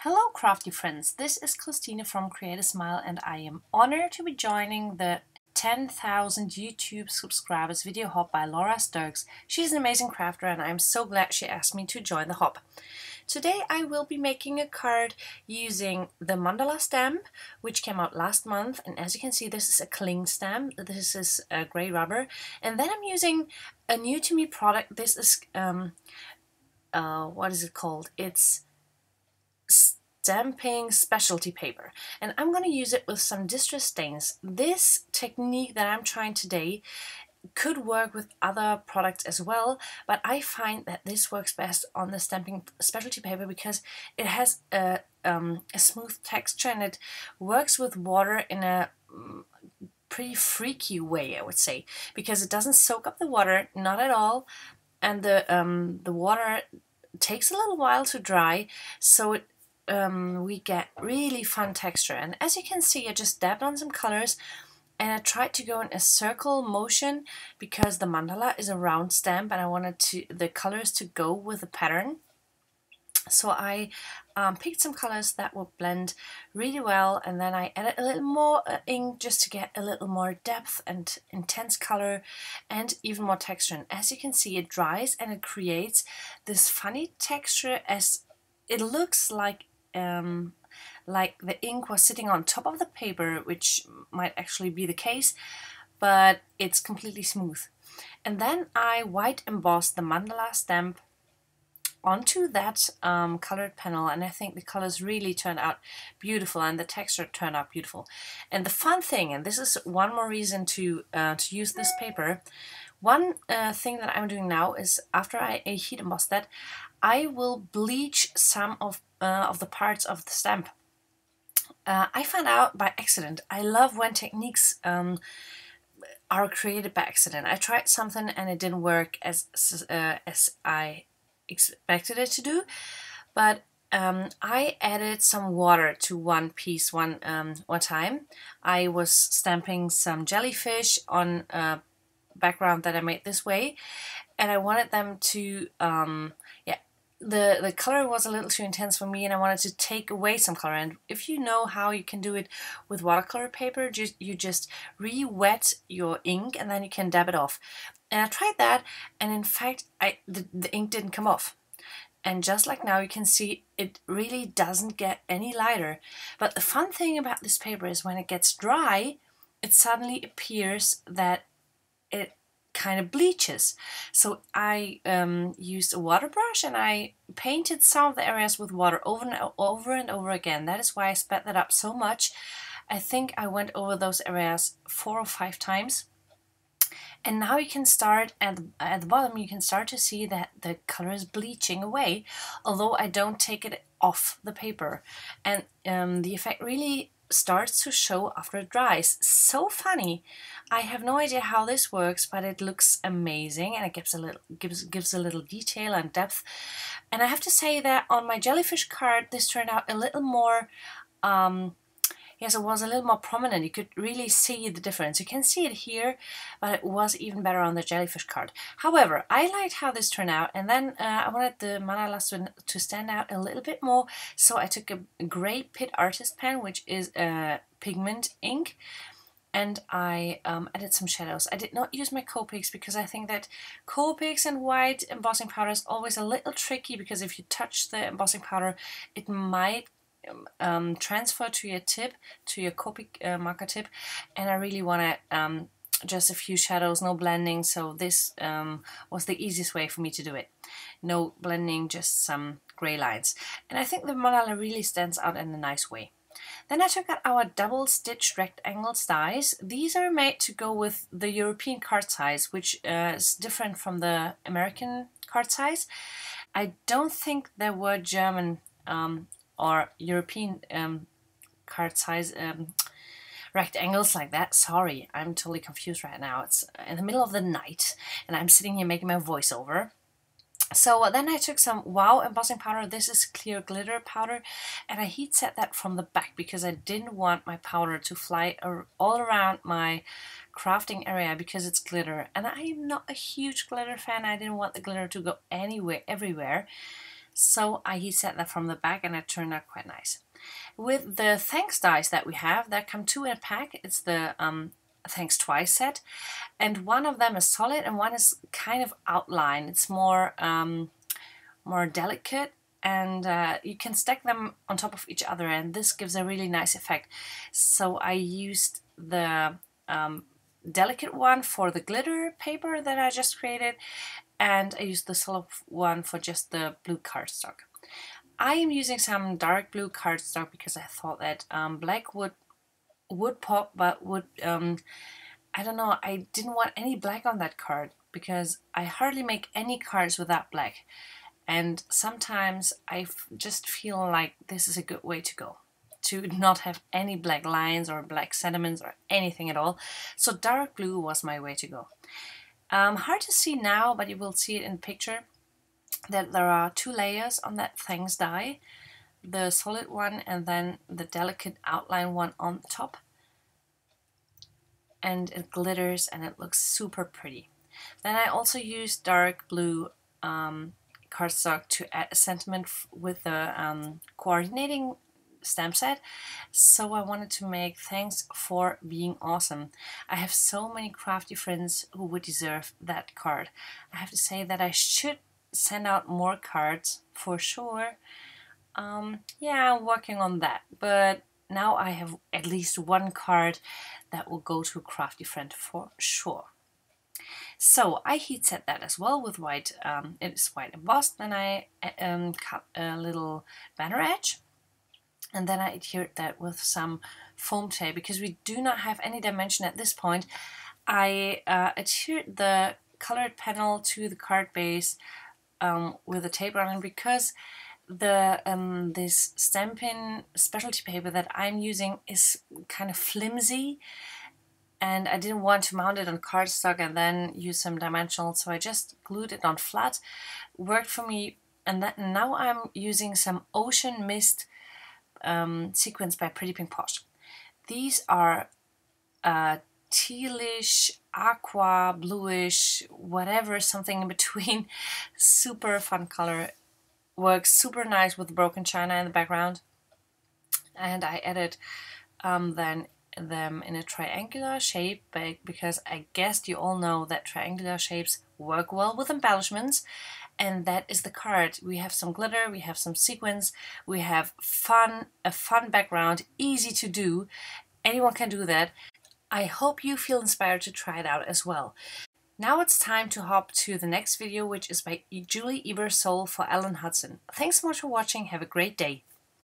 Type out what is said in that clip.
Hello crafty friends, this is Christina from Create a Smile and I am honored to be joining the 10,000 YouTube subscribers video hop by Sterckx. She's an amazing crafter and I'm so glad she asked me to join the hop. Today I will be making a card using the mandala stamp, which came out last month, and as you can see this is a cling stamp, this is a grey rubber, and then I'm using a new to me product. This is what is it called? It's stamping specialty paper, and I'm going to use it with some distress stains. This technique that I'm trying today could work with other products as well, but I find that this works best on the stamping specialty paper because it has a smooth texture and it works with water in a pretty freaky way, I would say, because it doesn't soak up the water, not at all, and the water takes a little while to dry, so we get really fun texture. And as you can see, I just dabbed on some colors and I tried to go in a circle motion because the mandala is a round stamp and I wanted the colors to go with the pattern. So I picked some colors that would blend really well, and then I added a little more ink just to get a little more depth and intense color and even more texture. And as you can see, it dries and it creates this funny texture, as it looks like the ink was sitting on top of the paper, which might actually be the case, but it's completely smooth. And then I white embossed the mandala stamp onto that colored panel, and I think the colors really turned out beautiful and the texture turned out beautiful. And the fun thing, and this is one more reason to use this paper, one thing that I'm doing now is after I heat emboss that, I will bleach some of the parts of the stamp. I found out by accident. I love when techniques are created by accident. I tried something and it didn't work as I expected it to do, but I added some water to one piece one time. I was stamping some jellyfish on a background that I made this way, and I wanted them to the color was a little too intense for me and I wanted to take away some color. And if you know how you can do it with watercolor paper, you just re-wet your ink and then you can dab it off. And I tried that, and in fact the ink didn't come off. And just like now, you can see it really doesn't get any lighter. But the fun thing about this paper is when it gets dry, it suddenly appears that it kind of bleaches. So I used a water brush and I painted some of the areas with water over and over again. That is why I sped that up so much. I think I went over those areas 4 or 5 times. And now you can start at the bottom, you can start to see that the color is bleaching away, although I don't take it off the paper. And the effect really starts to show after it dries. So funny. I have no idea how this works, but it looks amazing and it gives a little detail and depth. And I have to say that on my jellyfish card, this turned out a little more yes, it was a little more prominent. You could really see the difference. You can see it here, but it was even better on the jellyfish card. However, I liked how this turned out, and then I wanted the mandala to stand out a little bit more, so I took a gray Pit Artist pen, which is a pigment ink, and I added some shadows. I did not use my Copics because I think that Copics and white embossing powder is always a little tricky, because if you touch the embossing powder, it might transfer to your tip, to your Copic marker tip, and I really want to just a few shadows, no blending, so this was the easiest way for me to do it. No blending, just some grey lines. And I think the mandala really stands out in a nice way. Then I took out our double stitched rectangle dies. These are made to go with the European card size, which is different from the American card size. I don't think there were German or European card size rectangles like that. Sorry, I'm totally confused right now. It's in the middle of the night and I'm sitting here making my voiceover. So then I took some Wow embossing powder. This is clear glitter powder, and I heat set that from the back because I didn't want my powder to fly all around my crafting area because it's glitter, and I am not a huge glitter fan. I didn't want the glitter to go everywhere. So I heat set that from the back and it turned out quite nice. With the Thanks dies that we have, there come 2 in a pack. It's the Thanks Twice set, and one of them is solid and one is kind of outlined. It's more more delicate, and you can stack them on top of each other, and this gives a really nice effect. So I used the delicate one for the glitter paper that I just created, and I used the solid one for just the blue cardstock. I am using some dark blue cardstock because I thought that black would pop, but would I don't know, I didn't want any black on that card because I hardly make any cards without black, and sometimes I just feel like this is a good way to go, to not have any black lines or black sentiments or anything at all. So dark blue was my way to go. Hard to see now, but you will see it in the picture that there are 2 layers on that Thanks die, the solid one and then the delicate outline one on the top, and it glitters and it looks super pretty. Then I also used dark blue cardstock to add a sentiment with the coordinating stamp set. So I wanted to make Thanks for being awesome. I have so many crafty friends who would deserve that card. I have to say that I should send out more cards for sure. Yeah, I'm working on that, but now I have at least 1 card that will go to a crafty friend for sure. So I heat set that as well with white. It is white embossed. Then I cut a little banner edge, and then I adhered that with some foam tape because we do not have any dimension at this point. I adhered the colored panel to the card base with a tape on it because the this Stampin' specialty paper that I'm using is kind of flimsy, and I didn't want to mount it on cardstock and then use some dimensional, so I just glued it on flat. Worked for me, and now I'm using some Ocean Mist sequins by Pretty Pink Posh. These are tealish, aqua, bluish, whatever, something in between. Super fun color. Works super nice with broken china in the background. And I added then them in a triangular shape because I guess you all know that triangular shapes work well with embellishments, and that is the card. We have some glitter, we have some sequins, we have a fun background, easy to do. Anyone can do that. I hope you feel inspired to try it out as well. Now it's time to hop to the next video, which is by Julie Ebersole for Alan Hudson. Thanks so much for watching. Have a great day.